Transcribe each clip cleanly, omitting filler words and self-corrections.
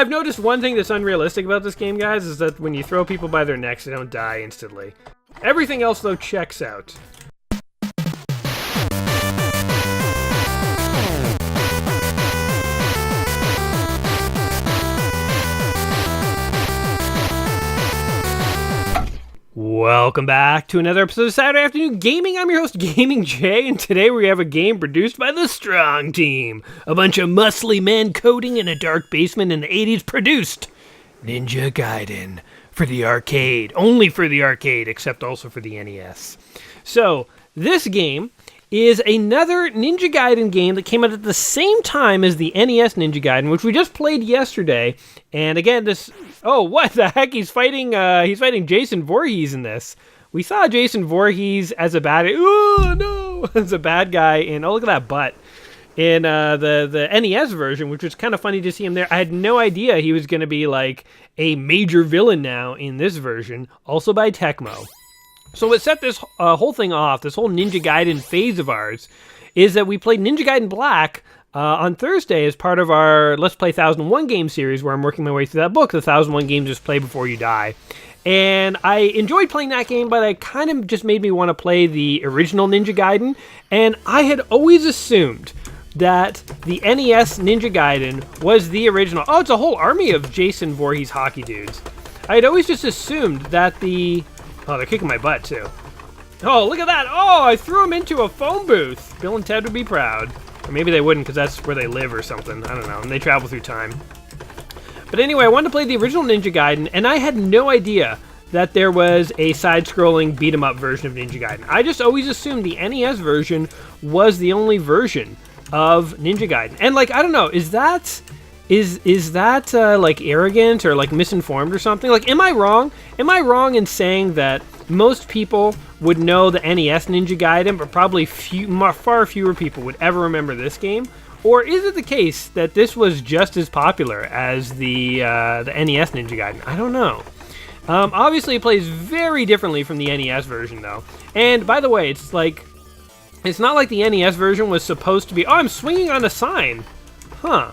I've noticed one thing that's unrealistic about this game, guys, is that when you throw people by their necks, they don't die instantly. Everything else, though, checks out. Welcome back to another episode of Saturday Afternoon Gaming. I'm your host, Gaming Jay, and today we have a game produced by the Strong Team. A bunch of muscly men coding in a dark basement in the 80s produced Ninja Gaiden for the arcade. Only for the arcade, except also for the NES. So, this game is another Ninja Gaiden game that came out at the same time as the NES Ninja Gaiden, which we just played yesterday. And again, this... Oh, what the heck? He's fighting Jason Voorhees in this. We saw Jason Voorhees as a bad... Oh, no! As a bad guy in... Oh, look at that butt. In the NES version, which was kind of funny to see him there. I had no idea he was going to be, like, a major villain now in this version. Also by Tecmo. So what set this whole thing off, this whole Ninja Gaiden phase of ours, is that we played Ninja Gaiden Black on Thursday as part of our Let's Play 1001 game series, where I'm working my way through that book, the 1001 Games Just Play Before You Die. And I enjoyed playing that game, but it kind of just made me want to play the original Ninja Gaiden. And I had always assumed that the NES Ninja Gaiden was the original. Oh, it's a whole army of Jason Voorhees hockey dudes. I had always just assumed that the... Oh, they're kicking my butt, too. Oh, look at that. Oh, I threw them into a phone booth. Bill and Ted would be proud. Or maybe they wouldn't, because that's where they live or something. I don't know. And they travel through time. But anyway, I wanted to play the original Ninja Gaiden, and I had no idea that there was a side-scrolling beat-em-up version of Ninja Gaiden. I just always assumed the NES version was the only version of Ninja Gaiden. And, like, I don't know, is that like arrogant or like misinformed or something? Like, am I wrong? Am I wrong in saying that most people would know the NES Ninja Gaiden, but probably far fewer people would ever remember this game? Or is it the case that this was just as popular as the NES Ninja Gaiden? I don't know. Obviously, it plays very differently from the NES version, though. And by the way, it's not like the NES version was supposed to be. Oh, I'm swinging on a sign. Huh.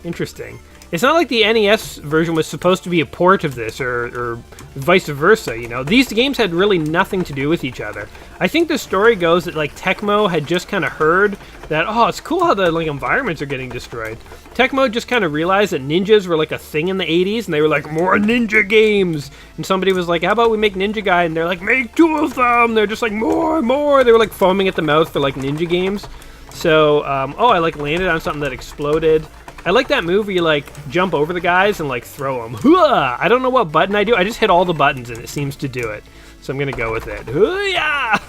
Interesting. It's not like the NES version was supposed to be a port of this, or vice versa, you know? These games had really nothing to do with each other. I think the story goes that, like, Tecmo had just kind of heard that, oh, it's cool how the, like, environments are getting destroyed. Tecmo just kind of realized that ninjas were, like, a thing in the 80s, and they were like, more ninja games! And somebody was like, how about we make Ninja Gaiden? And they're like, make 2 of them! They're just like, more! They were, like, foaming at the mouth for, like, ninja games. So, I, like, landed on something that exploded. I like that move where you, like, jump over the guys and, like, throw them. Hooah! I don't know what button I do. I just hit all the buttons, and it seems to do it. So I'm going to go with it. Hooyah!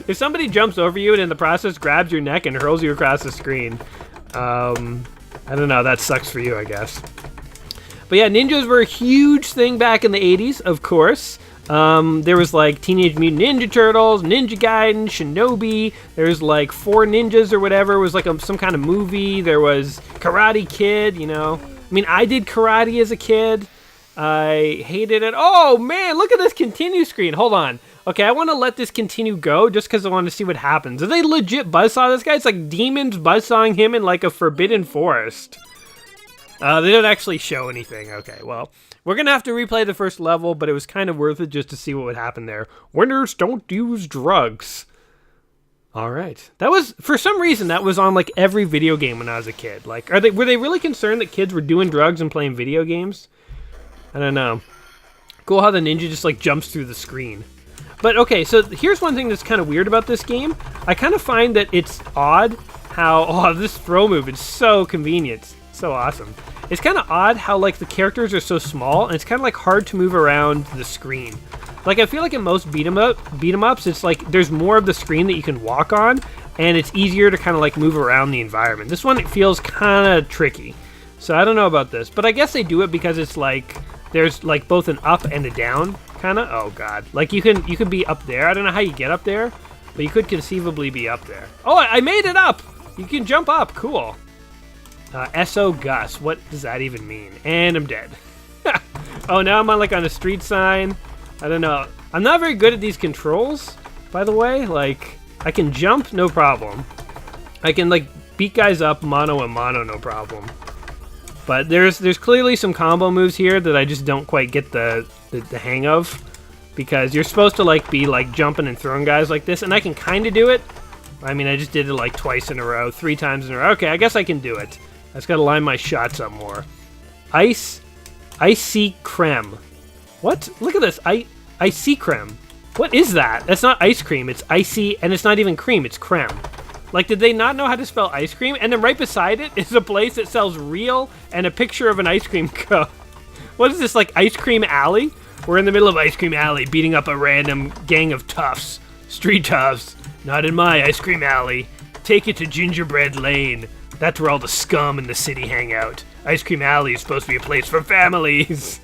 If somebody jumps over you and in the process grabs your neck and hurls you across the screen, I don't know. That sucks for you, I guess. But yeah, ninjas were a huge thing back in the 80s, of course. There was like Teenage Mutant Ninja Turtles, Ninja Gaiden, Shinobi. There's like 4 Ninjas or whatever. It was like some kind of movie. There was Karate Kid, you know. I mean, I did karate as a kid. I hated it. Oh, man, look at this continue screen. Hold on. Okay, I want to let this continue go just because I want to see what happens. Did they legit buzzsaw this guy? It's like demons buzzsawing him in like a forbidden forest. They don't actually show anything. Okay, well... We're going to have to replay the first level, but it was kind of worth it just to see what would happen there. Winners don't use drugs. All right. That was, for some reason, that was on like every video game when I was a kid. Like, were they really concerned that kids were doing drugs and playing video games? I don't know. Cool how the ninja just like jumps through the screen. But okay, so here's one thing that's kind of weird about this game. I kind of find that it's odd how, this throw move is so convenient. So awesome. It's kind of odd how, like, the characters are so small, and it's kind of, like, hard to move around the screen. Like, I feel like in most beat 'em ups, it's, like, there's more of the screen that you can walk on, and it's easier to kind of, like, move around the environment. This one, it feels kind of tricky. So I don't know about this. But I guess they do it because it's, like, there's, like, both an up and a down, kind of. Oh, God. Like, you could be up there. I don't know how you get up there, but you could conceivably be up there. Oh, I made it up! You can jump up. Cool. S.O. Gus. What does that even mean? And I'm dead. Oh, now I'm on a street sign. I don't know. I'm not very good at these controls, by the way. Like, I can jump, no problem. I can, like, beat guys up mono and mono, no problem. But there's clearly some combo moves here that I just don't quite get the hang of, because you're supposed to like be like jumping and throwing guys like this, and I can kind of do it. I mean, I just did it like twice in a row, 3 times in a row. Okay, I guess I can do it. I just gotta line my shots up more. Icy creme. What? Look at this. Icy creme. What is that? That's not ice cream. It's icy, and it's not even cream. It's creme. Like, did they not know how to spell ice cream? And then right beside it is a place that sells real and a picture of an ice cream cone. What is this, like Ice Cream Alley? We're in the middle of Ice Cream Alley beating up a random gang of toughs. Street toughs. Not in my Ice Cream Alley. Take it to Gingerbread Lane. That's where all the scum in the city hang out. Ice Cream Alley is supposed to be a place for families.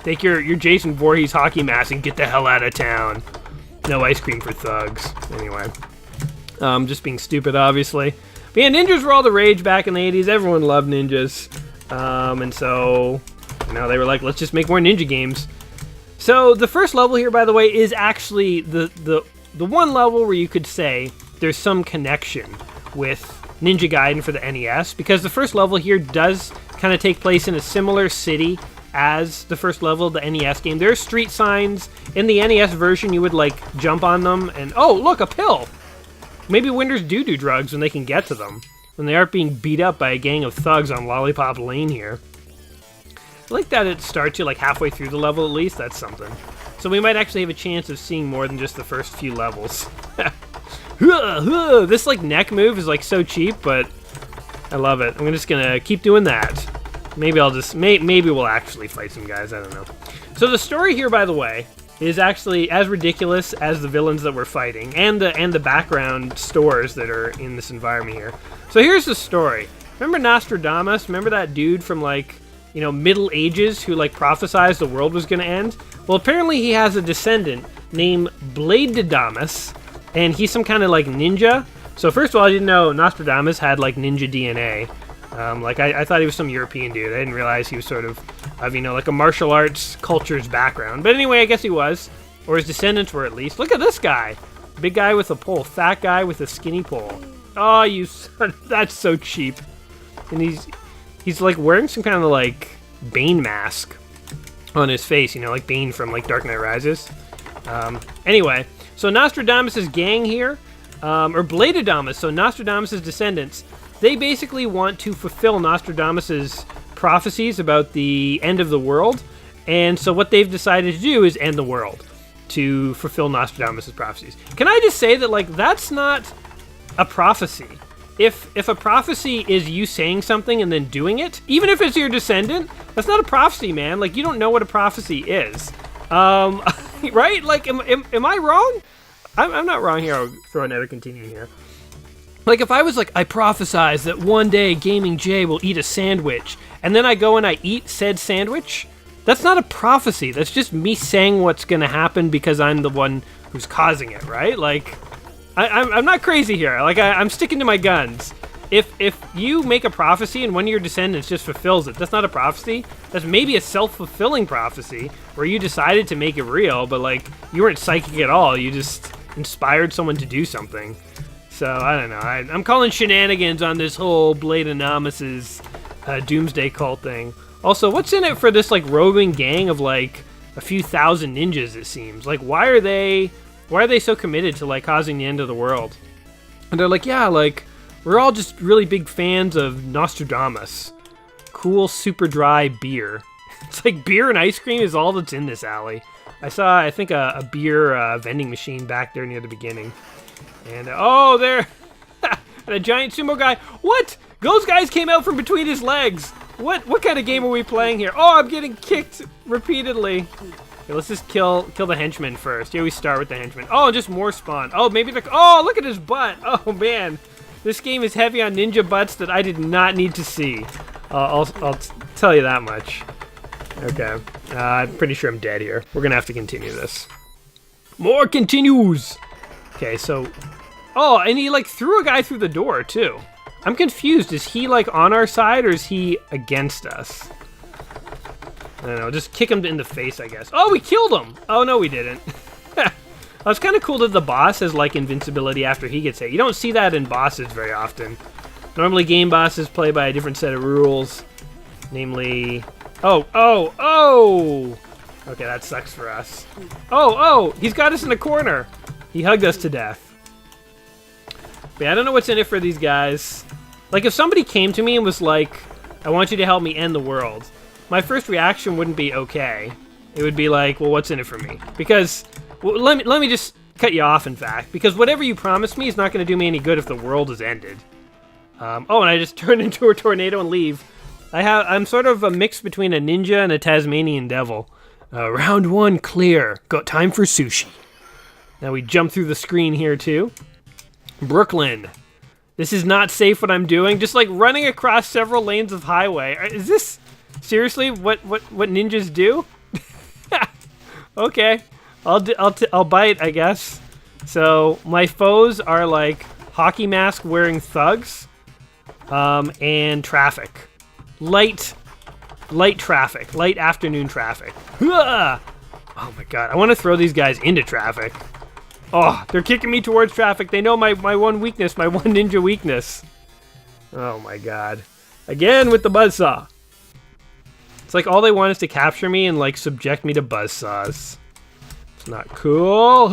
Take your Jason Voorhees hockey mask and get the hell out of town. No ice cream for thugs. Anyway. Just being stupid, obviously. But yeah, ninjas were all the rage back in the 80s. Everyone loved ninjas. And so, they were like, let's just make more ninja games. So the first level here, by the way, is actually the one level where you could say there's some connection with Ninja Gaiden for the NES, because the first level here does kind of take place in a similar city as the first level of the NES game. There's street signs. In the NES version, you would like jump on them and, oh, look, a pill! Maybe winners do drugs when they can get to them, when they aren't being beat up by a gang of thugs on Lollipop Lane here. I like that it starts you like halfway through the level at least. That's something. So we might actually have a chance of seeing more than just the first few levels. This like neck move is like so cheap, but I love it. I'm just gonna keep doing that. Maybe I'll just maybe we'll actually fight some guys. I don't know. So the story here, by the way, is actually as ridiculous as the villains that we're fighting, and the background stores that are in this environment here. So here's the story. Remember Nostradamus? Remember that dude from like, Middle Ages who like prophesized the world was gonna end? Well, apparently he has a descendant named Bladedidamus, and he's some kind of like ninja. So first of all, I didn't know Nostradamus had like ninja DNA. I thought he was some European dude. I didn't realize he was sort of like a martial arts culture's background. But anyway, I guess he was. Or his descendants were at least. Look at this guy. Big guy with a pole. Fat guy with a skinny pole. Oh, you son. That's so cheap. And he's like wearing some kind of like Bane mask on his face. Like Bane from like Dark Knight Rises. Anyway, so Nostradamus' gang here, or Bladedidamus, so Nostradamus' descendants, they basically want to fulfill Nostradamus' prophecies about the end of the world, and so what they've decided to do is end the world to fulfill Nostradamus' prophecies. Can I just say that, like, that's not a prophecy? If a prophecy is you saying something and then doing it, even if it's your descendant, that's not a prophecy, man. Like, you don't know what a prophecy is. Right? Like, am I wrong? I'm not wrong here. I'll throw another continue here. Like, if I was like, I prophesize that one day Gaming Jay will eat a sandwich, and then I go and I eat said sandwich, that's not a prophecy. That's just me saying what's going to happen because I'm the one who's causing it, right? Like, I'm not crazy here. Like, I'm sticking to my guns. If you make a prophecy and one of your descendants just fulfills it, that's not a prophecy. That's maybe a self-fulfilling prophecy where you decided to make it real, but, like, you weren't psychic at all. You just inspired someone to do something. So, I don't know. I'm calling shenanigans on this whole Bladedidamus' doomsday cult thing. Also, what's in it for this, like, roving gang of, like, a few thousand ninjas, it seems? Like, why are they so committed to, like, causing the end of the world? And they're like, yeah, like, we're all just really big fans of Nostradamus. Cool, super dry beer. It's like beer and ice cream is all that's in this alley. I saw, I think, a beer vending machine back there near the beginning. And, oh, there, and a giant sumo guy. What? Those guys came out from between his legs. What kind of game are we playing here? Oh, I'm getting kicked repeatedly. Okay, let's just kill the henchmen first. Here we start with the henchmen. Oh, just more spawn. Oh, maybe oh, look at his butt. Oh, man. This game is heavy on ninja butts that I did not need to see. I'll tell you that much. Okay. I'm pretty sure I'm dead here. We're going to have to continue this. More continues. Okay, so... Oh, and he, like, threw a guy through the door, too. I'm confused. Is he, like, on our side, or is he against us? I don't know. Just kick him in the face, I guess. Oh, we killed him! Oh, no, we didn't. It's kind of cool that the boss has, like, invincibility after he gets hit. You don't see that in bosses very often. Normally, game bosses play by a different set of rules. Namely... Oh! Okay, that sucks for us. Oh! He's got us in a corner! He hugged us to death. But yeah, I don't know what's in it for these guys. Like, if somebody came to me and was like, I want you to help me end the world, my first reaction wouldn't be okay. It would be like, well, what's in it for me? Because, well, let me just cut you off, in fact. Because whatever you promise me is not going to do me any good if the world is ended. And I just turned into a tornado and leave. I'm sort of a mix between a ninja and a Tasmanian devil. Round 1 clear. Got time for sushi. Now we jump through the screen here too. Brooklyn. This is not safe what I'm doing. Just like running across several lanes of highway. Is this seriously what ninjas do? Okay. I'll bite, I guess. So my foes are like hockey mask wearing thugs and traffic. Light traffic. Light afternoon traffic. Oh my god. I want to throw these guys into traffic. Oh, they're kicking me towards traffic. They know my one weakness, my one ninja weakness. Oh my god. Again with the buzzsaw. It's like all they want is to capture me and like subject me to buzzsaws. It's not cool.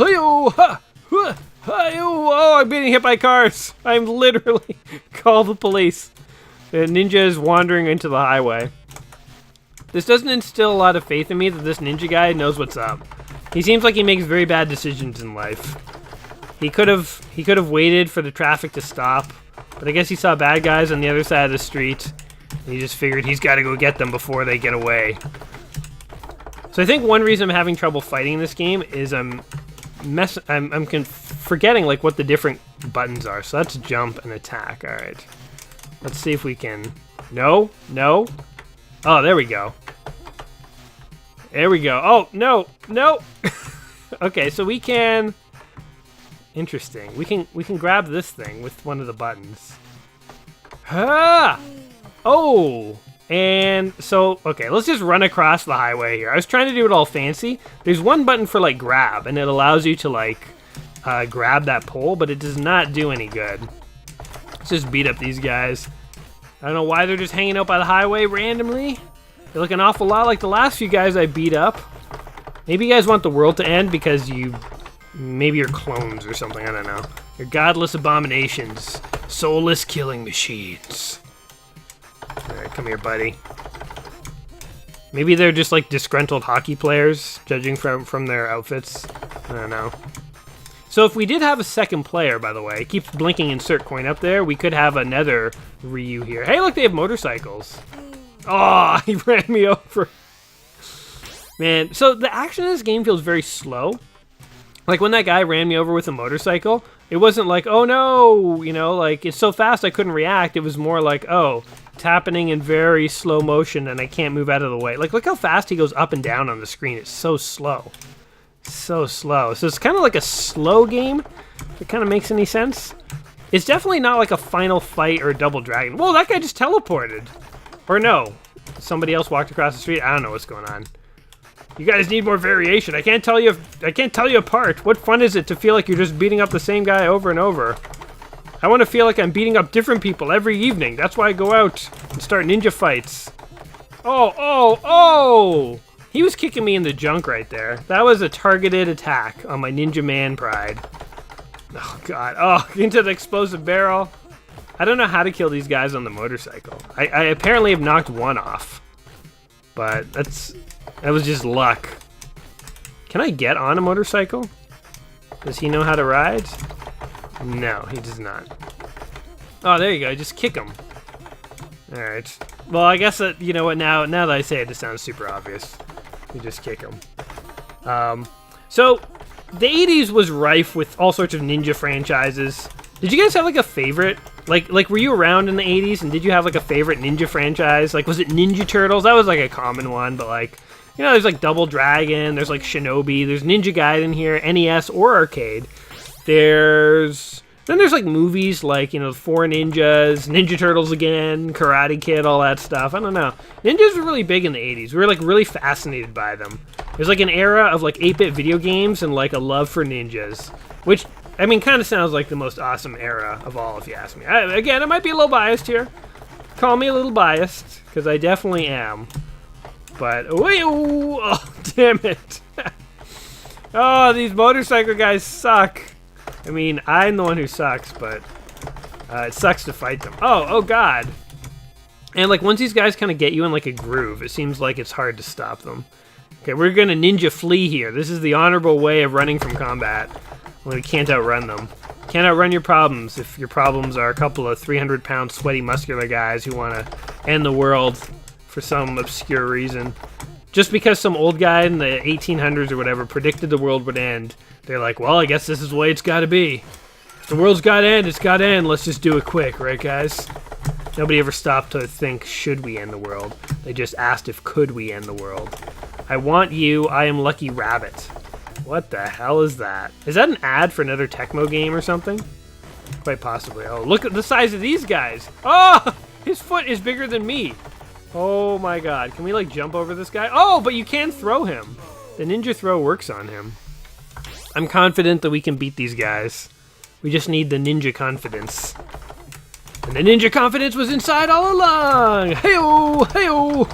Oh, I'm being hit by cars. I'm literally... Call the police. The ninja is wandering into the highway. This doesn't instill a lot of faith in me that this ninja guy knows what's up. He seems like he makes very bad decisions in life. He could have waited for the traffic to stop, but I guess he saw bad guys on the other side of the street, and he just figured he's got to go get them before they get away. So I think one reason I'm having trouble fighting this game is I'm forgetting like what the different buttons are. So that's jump and attack. All right, let's see if we can. No. Oh, there we go. There we go. Oh, no. Okay, so we can... Interesting. We can grab this thing with one of the buttons. Ah! Oh! And so, okay, let's just run across the highway here. I was trying to do it all fancy. There's one button for, like, grab, and it allows you to, like, grab that pole, but it does not do any good. Let's just beat up these guys. I don't know why they're just hanging out by the highway randomly. They look an awful lot like the last few guys I beat up. Maybe you guys want the world to end because maybe you're clones or something, I don't know. You're godless abominations. Soulless killing machines. Alright, come here, buddy. Maybe they're just like disgruntled hockey players, judging from their outfits. I don't know. So if we did have a second player, by the way, it keeps blinking insert coin up there, we could have another Ryu here. Hey, look, they have motorcycles. Oh, he ran me over. Man, so the action in this game feels very slow. Like when that guy ran me over with a motorcycle, it wasn't like, oh no, you know, like it's so fast I couldn't react. It was more like, oh, it's happening in very slow motion and I can't move out of the way. Like, look how fast he goes up and down on the screen. It's so slow. So slow. So it's kind of like a slow game, if it kind of makes any sense. It's definitely not like a final fight or a double dragon. Whoa, that guy just teleported. Or no, somebody else walked across the street. I don't know what's going on. You guys need more variation. I can't tell you apart. What fun is it to feel like you're just beating up the same guy over and over? I want to feel like I'm beating up different people every evening. That's why I go out and start ninja fights. Oh! He was kicking me in the junk right there. That was a targeted attack on my ninja man pride. Oh god. Oh, into the explosive barrel. I don't know how to kill these guys on the motorcycle. I apparently have knocked one off. But that was just luck. Can I get on a motorcycle? Does he know how to ride? No, he does not. Oh, there you go. Just kick him. Alright. Well, I guess that, you know what, now that I say it, it sounds super obvious. You just kick him. So, the 80s was rife with all sorts of ninja franchises. Did you guys have, like, a favorite? Like, were you around in the 80s, and did you have, like, a favorite ninja franchise? Like, was it Ninja Turtles? That was, like, a common one, but, like, you know, there's, like, Double Dragon, there's, like, Shinobi, there's Ninja Gaiden here, NES or arcade. Then there's, like, movies like, you know, Four Ninjas, Ninja Turtles again, Karate Kid, all that stuff. I don't know. Ninjas were really big in the 80s. We were, like, really fascinated by them. There's, like, an era of, like, 8-bit video games and, like, a love for ninjas, which... I mean, kind of sounds like the most awesome era of all, if you ask me. Again, I might be a little biased here, Call me a little biased, because I definitely am. But, oh, damn it. Oh, these motorcycle guys suck. I mean, I'm the one who sucks, but it sucks to fight them. Oh God. And like once these guys kind of get you in like a groove, it seems like it's hard to stop them. Okay, we're gonna ninja flee here. This is the honorable way of running from combat. When we can't outrun them. Can't outrun your problems if your problems are a couple of 300-pound sweaty muscular guys who want to end the world for some obscure reason. Just because some old guy in the 1800s or whatever predicted the world would end, they're like, well, I guess this is the way it's gotta be. If the world's gotta end, it's gotta end. Let's just do it quick, right, guys? Nobody ever stopped to think, should we end the world? They just asked if could we end the world. I want you, I am Lucky Rabbit. What the hell is that? Is that an ad for another Tecmo game or something? Quite possibly. Oh, look at the size of these guys. Oh, his foot is bigger than me. Oh my God. Can we like jump over this guy? Oh, but you can throw him. The ninja throw works on him. I'm confident that we can beat these guys. We just need the ninja confidence. And the ninja confidence was inside all along. Hey-oh, hey-oh.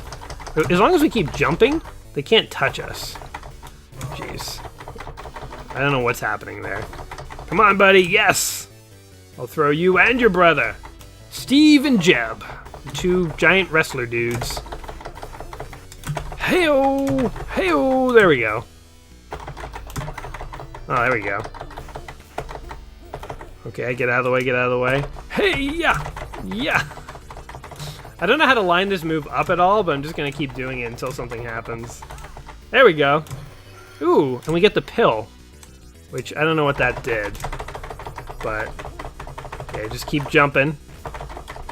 As long as we keep jumping, they can't touch us. Jeez. I don't know what's happening there. Come on, buddy. Yes. I'll throw you and your brother. Steve and Jeb. Two giant wrestler dudes. Hey-oh. Hey-oh. There we go. Oh, there we go. Okay, get out of the way, get out of the way. Hey, yeah. Yeah. I don't know how to line this move up at all, but I'm just going to keep doing it until something happens. There we go. Ooh, and we get the pill, which I don't know what that did, but okay, just keep jumping.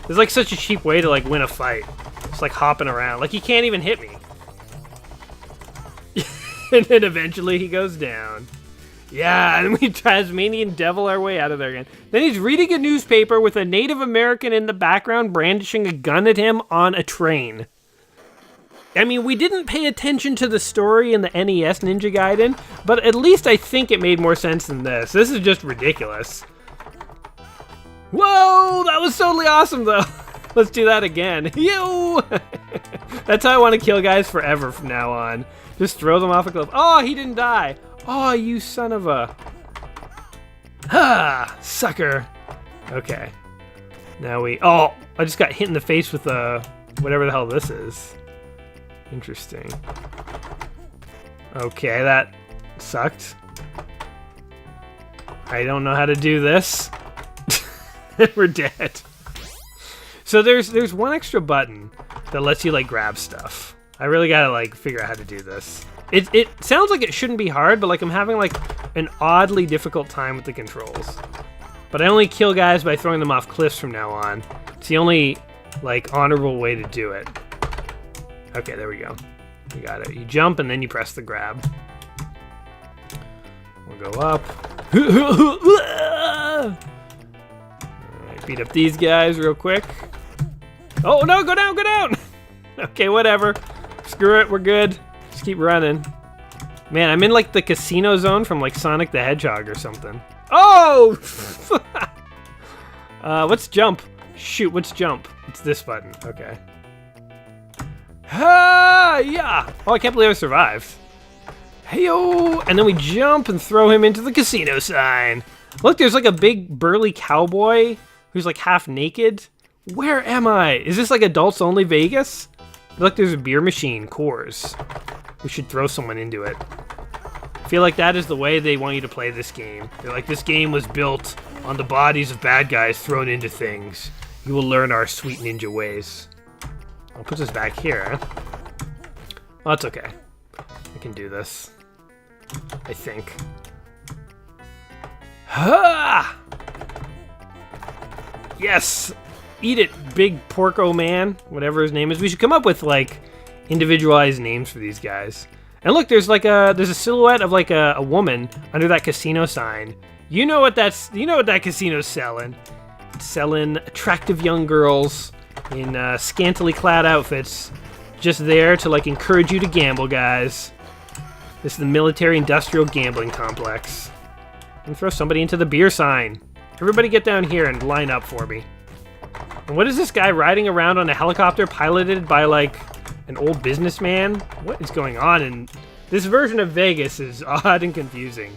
There's like such a cheap way to like win a fight. Just like hopping around, like he can't even hit me. And then eventually he goes down. Yeah, and we Tasmanian devil our way out of there again. Then he's reading a newspaper with a Native American in the background brandishing a gun at him on a train. I mean, we didn't pay attention to the story in the NES Ninja Gaiden, but at least I think it made more sense than this. This is just ridiculous. Whoa, that was totally awesome, though. Let's do that again. Yo! That's how I want to kill guys forever from now on. Just throw them off a cliff. Oh, he didn't die. Oh, you son of a... Ha! Sucker. Okay. Now we... Oh, I just got hit in the face with whatever the hell this is. Interesting. Okay, that sucked. I don't know how to do this. We're dead. So there's one extra button that lets you like grab stuff. I really gotta like figure out how to do this. It sounds like it shouldn't be hard, but like I'm having like an oddly difficult time with the controls. But I only kill guys by throwing them off cliffs from now on. It's the only like honorable way to do it. Okay, there we go. You got it. You jump and then you press the grab. We'll go up. Alright, beat up these guys real quick. Oh no, go down, go down! Okay, whatever. Screw it, we're good. Just keep running. Man, I'm in like the casino zone from like Sonic the Hedgehog or something. Oh! What's jump? Shoot, what's jump? It's this button. Okay. Ah, yeah! Oh, I can't believe I survived. Hey-oh! And then we jump and throw him into the casino sign. Look, there's like a big burly cowboy who's like half naked. Where am I? Is this like adults only Vegas? Look, there's a beer machine, Coors. We should throw someone into it. I feel like that is the way they want you to play this game. They're like, this game was built on the bodies of bad guys thrown into things. You will learn our sweet ninja ways. I'll put this back here, huh? Oh, that's okay. I can do this. I think. Ha! Yes! Eat it, big porco man, whatever his name is. We should come up with like individualized names for these guys. And look, there's a silhouette of like a woman under that casino sign. You know what that casino's selling. It's selling attractive young girls in scantily clad outfits, just there to like encourage you to gamble, guys. This is the military-industrial gambling complex. And throw somebody into the beer sign. Everybody get down here and line up for me. And what is this guy riding around on a helicopter piloted by, like, an old businessman? What is going on? And this version of Vegas is odd and confusing.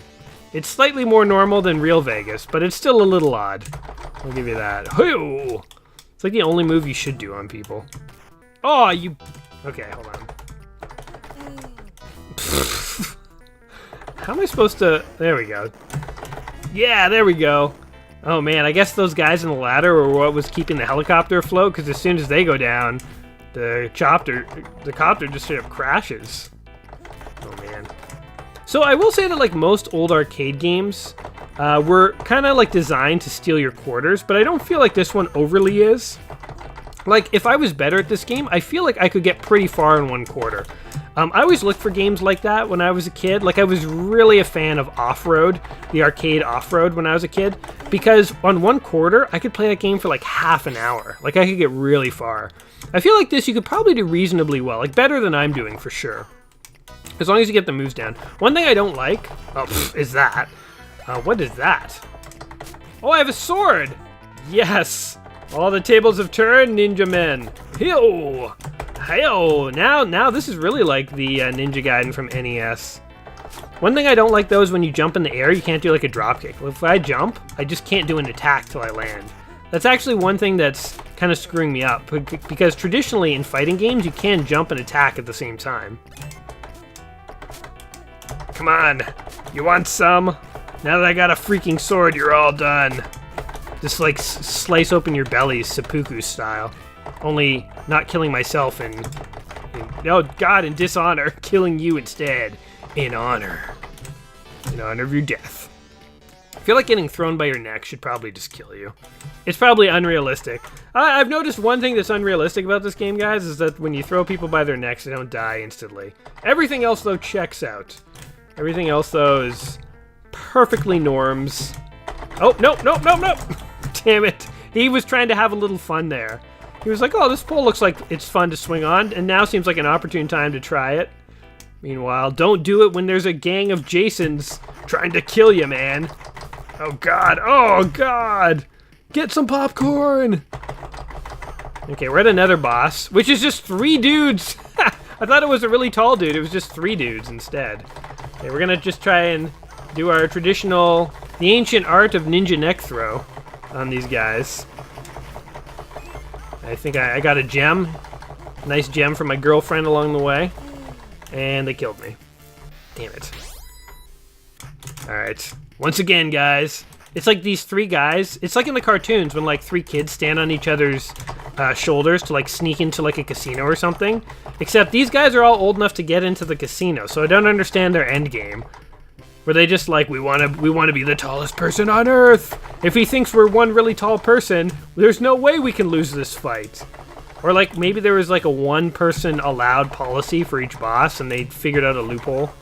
It's slightly more normal than real Vegas, but it's still a little odd. I'll give you that. Hoo! It's like the only move you should do on people. Oh, you... Okay, hold on. How am I supposed to... There we go. Yeah, there we go. Oh man, I guess those guys in the ladder were what was keeping the helicopter afloat, because as soon as they go down, the copter just straight up crashes. Oh man. So I will say that like most old arcade games were kind of like designed to steal your quarters, but I don't feel like this one overly is. Like, if I was better at this game, I feel like I could get pretty far in 1 quarter. I always looked for games like that when I was a kid. Like, I was really a fan of Off-Road, the arcade Off-Road when I was a kid, because on 1 quarter, I could play that game for like half an hour. Like, I could get really far. I feel like this you could probably do reasonably well, like better than I'm doing for sure. As long as you get the moves down. One thing I don't like, is that. What is that? Oh, I have a sword! Yes! All the tables have turned, ninja men. Heyo! Heyo! Now this is really like the Ninja Gaiden from NES. One thing I don't like though is when you jump in the air, you can't do like a drop kick. If I jump, I just can't do an attack till I land. That's actually one thing that's kind of screwing me up, because traditionally in fighting games, you can jump and attack at the same time. Come on, you want some? Now that I got a freaking sword, you're all done. Just like slice open your bellies, seppuku style. Only not killing myself oh god, in dishonor, killing you instead. In honor. In honor of your death. I feel like getting thrown by your neck should probably just kill you. It's probably unrealistic. I've noticed one thing that's unrealistic about this game, guys, is that when you throw people by their necks, they don't die instantly. Everything else, though, checks out. Everything else, though, is perfectly norms. Oh, nope. Damn it. He was trying to have a little fun there. He was like, oh, this pole looks like it's fun to swing on, and now seems like an opportune time to try it. Meanwhile, don't do it when there's a gang of Jasons trying to kill you, man. Oh, God. Get some popcorn. Okay, we're at another boss, which is just 3 dudes. I thought it was a really tall dude. It was just 3 dudes instead. Okay, we're going to just try and do our traditional, the ancient art of ninja neck throw on these guys. I think I got a gem. Nice gem from my girlfriend along the way. And they killed me. Damn it. Alright. Once again, guys. It's like these 3 guys. It's like in the cartoons when like 3 kids stand on each other's shoulders to like sneak into like a casino or something. Except these guys are all old enough to get into the casino, so I don't understand their end game. Where they just like, we want to be the tallest person on Earth. If he thinks we're one really tall person, there's no way we can lose this fight. Or like maybe there was like a 1 person allowed policy for each boss, and they figured out a loophole.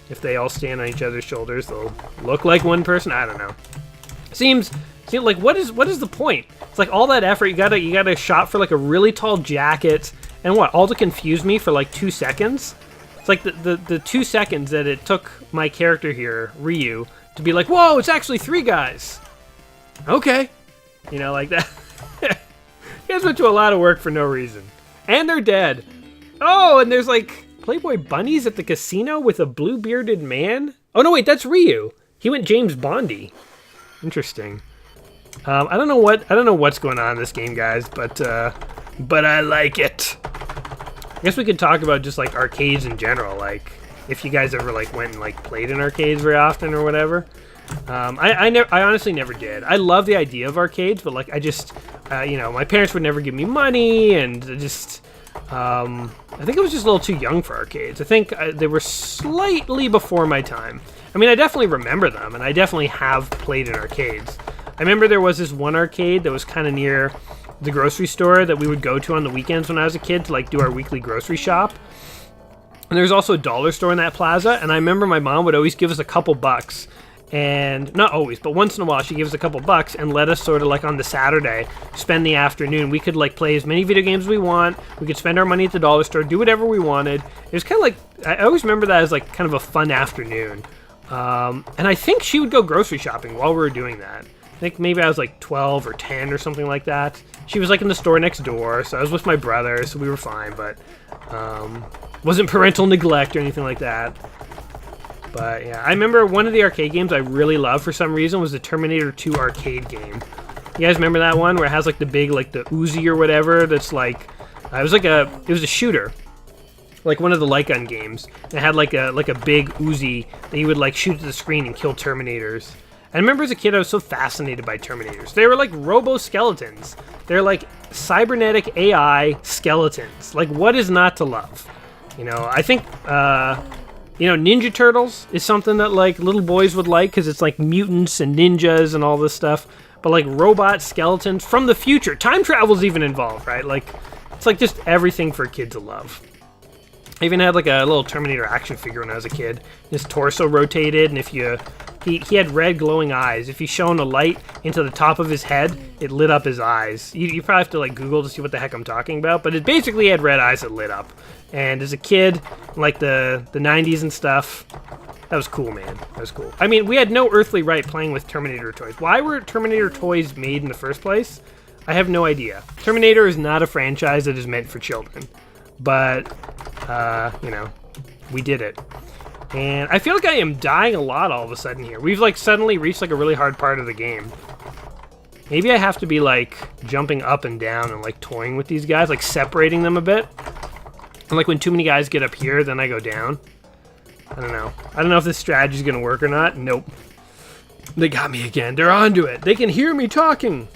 If they all stand on each other's shoulders, they'll look like 1 person. I don't know. Seems like what is the point? It's like all that effort, you got a shot for like a really tall jacket, and what, all to confuse me for like 2 seconds? It's like the 2 seconds that it took my character here, Ryu, to be like, whoa, it's actually 3 guys. Okay. You know, like that. You guys went to a lot of work for no reason. And they're dead. Oh, and there's like Playboy bunnies at the casino with a blue-bearded man? Oh, no, wait, that's Ryu. He went James Bondy. Interesting. I don't know what's going on in this game, guys, but I like it. I guess we could talk about just like arcades in general, like if you guys ever like went and like played in arcades very often or whatever. I honestly never did. I love the idea of arcades, but like I just you know, my parents would never give me money, and just I think I was just a little too young for arcades. I think they were slightly before my time. I mean, I definitely remember them, and I definitely have played in arcades. I remember there was this one arcade that was kind of near the grocery store that we would go to on the weekends when I was a kid to like do our weekly grocery shop. And there's also a dollar store in that plaza, and I remember my mom would always give us a couple bucks. And not always, but once in a while she gives us a couple bucks and let us sort of like on the Saturday spend the afternoon. We could like play as many video games as we want. We could spend our money at the dollar store, do whatever we wanted. It was kind of like, I always remember that as like kind of a fun afternoon. And I think she would go grocery shopping while we were doing that. I think maybe I was like 12 or 10 or something like that. She was like in the store next door, so I was with my brother, so we were fine, but wasn't parental neglect or anything like that. But yeah, I remember one of the arcade games I really loved for some reason was the Terminator 2 arcade game. You guys remember that one where it has like the big, like the Uzi or whatever that's like, it was a shooter. Like one of the light gun games. It had like a big Uzi that you would like shoot at the screen and kill Terminators. I remember as a kid I was so fascinated by Terminators. They were like robo-skeletons. They're like cybernetic AI skeletons. Like what is not to love? You know, I think Ninja Turtles is something that like little boys would like because it's like mutants and ninjas and all this stuff. But like robot skeletons from the future. Time travel's even involved, right? Like it's like just everything for a kid to love. I even had like a little Terminator action figure when I was a kid. His torso rotated, and if he had red glowing eyes. If you shone a light into the top of his head, it lit up his eyes. You probably have to like Google to see what the heck I'm talking about, but it basically had red eyes that lit up. And as a kid, like the 90s and stuff, that was cool, man. That was cool. I mean, we had no earthly right playing with Terminator toys. Why were Terminator toys made in the first place? I have no idea. Terminator is not a franchise that is meant for children. But, we did it. And I feel like I am dying a lot all of a sudden here. We've like suddenly reached like a really hard part of the game. Maybe I have to be like jumping up and down and like toying with these guys, like separating them a bit. And like when too many guys get up here, then I go down. I don't know. I don't know if this strategy is going to work or not. Nope. They got me again. They're onto it. They can hear me talking.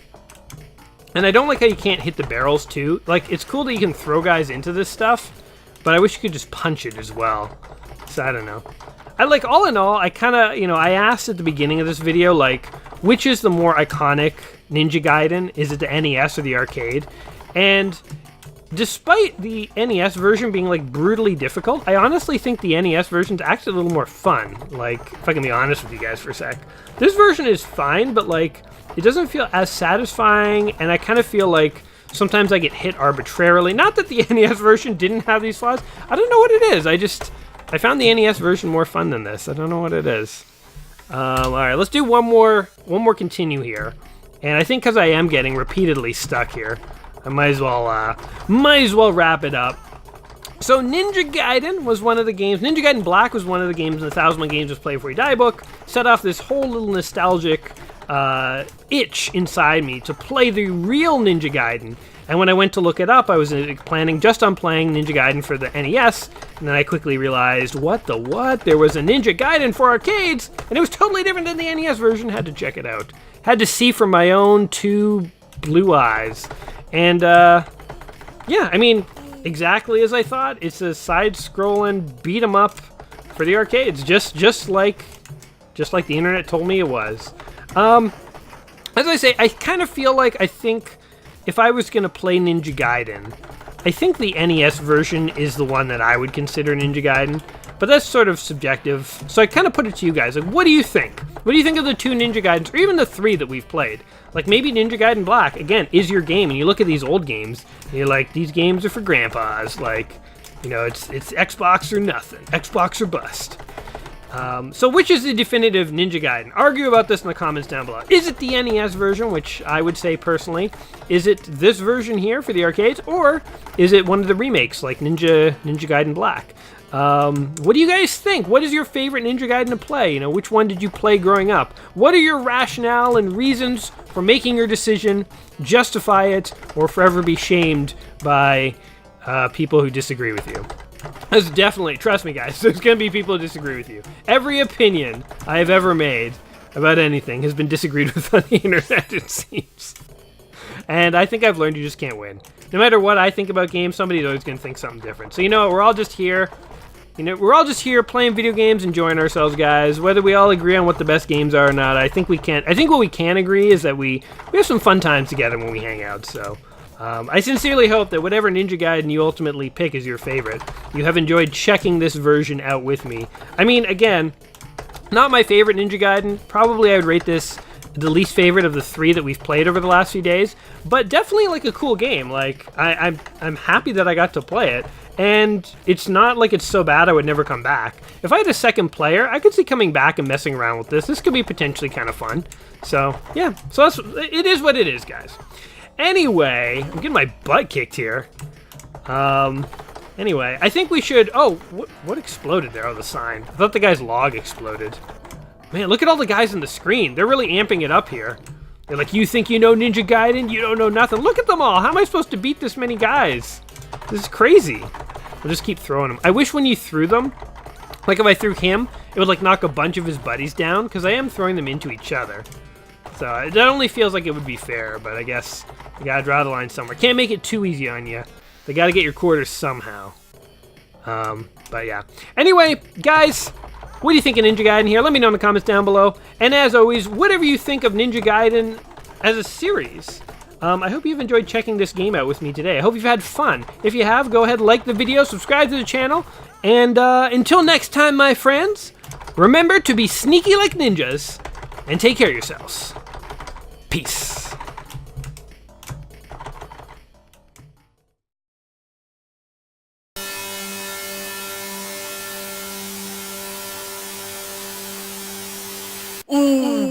And I don't like how you can't hit the barrels too. Like, it's cool that you can throw guys into this stuff, but I wish you could just punch it as well. So I don't know. All in all, I kind of, I asked at the beginning of this video, like, which is the more iconic Ninja Gaiden? Is it the NES or the arcade? And despite the NES version being, like, brutally difficult, I honestly think the NES version is actually a little more fun. Like, if I can be honest with you guys for a sec. This version is fine, but, like, it doesn't feel as satisfying, and I kind of feel like sometimes I get hit arbitrarily. Not that the NES version didn't have these flaws. I don't know what it is. I found the NES version more fun than this. I don't know what it is. All right, let's do one more continue here. And I think because I am getting repeatedly stuck here, I might as well wrap it up. So Ninja Gaiden was one of the games. Ninja Gaiden Black was one of the games in the 1001 Games Just Play Before You Die book. Set off this whole little nostalgic itch inside me to play the real Ninja Gaiden. And when I went to look it up, I was planning just on playing Ninja Gaiden for the NES, and then I quickly realized, what? There was a Ninja Gaiden for arcades, and it was totally different than the NES version. Had to check it out. Had to see from my own two blue eyes. And, yeah, I mean, exactly as I thought. It's a side-scrolling beat-em-up for the arcades, just like the internet told me it was. As I say, I kind of feel like I think if I was going to play Ninja Gaiden, I think the NES version is the one that I would consider Ninja Gaiden, but that's sort of subjective. So I kind of put it to you guys, like, what do you think? What do you think of the two Ninja Gaidens, or even the three that we've played? Like, maybe Ninja Gaiden Black, again, is your game, and you look at these old games, and you're like, these games are for grandpas, like, it's Xbox or nothing, Xbox or bust. So which is the definitive Ninja Gaiden? Argue about this in the comments down below. Is it the NES version, which I would say personally? Is it this version here for the arcades? Or is it one of the remakes like Ninja Gaiden Black? What do you guys think? What is your favorite Ninja Gaiden to play? Which one did you play growing up? What are your rationale and reasons for making your decision? Justify it or forever be shamed by people who disagree with you. There's definitely, trust me guys, there's going to be people who disagree with you. Every opinion I have ever made about anything has been disagreed with on the internet, it seems. And I think I've learned you just can't win. No matter what I think about games, somebody's always going to think something different. So we're all just here. We're all just here playing video games, enjoying ourselves, guys. Whether we all agree on what the best games are or not, I think we can't. I think what we can agree is that we have some fun times together when we hang out, so... I sincerely hope that whatever Ninja Gaiden you ultimately pick as your favorite, you have enjoyed checking this version out with me. I mean, again, not my favorite Ninja Gaiden. Probably I would rate this the least favorite of the three that we've played over the last few days, but definitely like a cool game. Like I'm happy that I got to play it, and it's not like it's so bad I would never come back. If I had a second player, I could see coming back and messing around with this. This could be potentially kind of fun. So, yeah. So it is what it is, guys. Anyway, I'm getting my butt kicked here. Anyway, I think we should... Oh, what exploded there? Oh, the sign. I thought the guy's log exploded. Man, look at all the guys on the screen. They're really amping it up here. They're like, you think you know Ninja Gaiden? You don't know nothing. Look at them all. How am I supposed to beat this many guys? This is crazy. I'll just keep throwing them. I wish when you threw them, like if I threw him, it would like knock a bunch of his buddies down, because I am throwing them into each other. So it only feels like it would be fair, but I guess you gotta draw the line somewhere. Can't make it too easy on you. They gotta get your quarters somehow. But yeah. Anyway, guys, what do you think of Ninja Gaiden here? Let me know in the comments down below. And as always, whatever you think of Ninja Gaiden as a series. I hope you've enjoyed checking this game out with me today. I hope you've had fun. If you have, go ahead and like the video, subscribe to the channel, and until next time, my friends, remember to be sneaky like ninjas, and take care of yourselves. Peace. Ooh.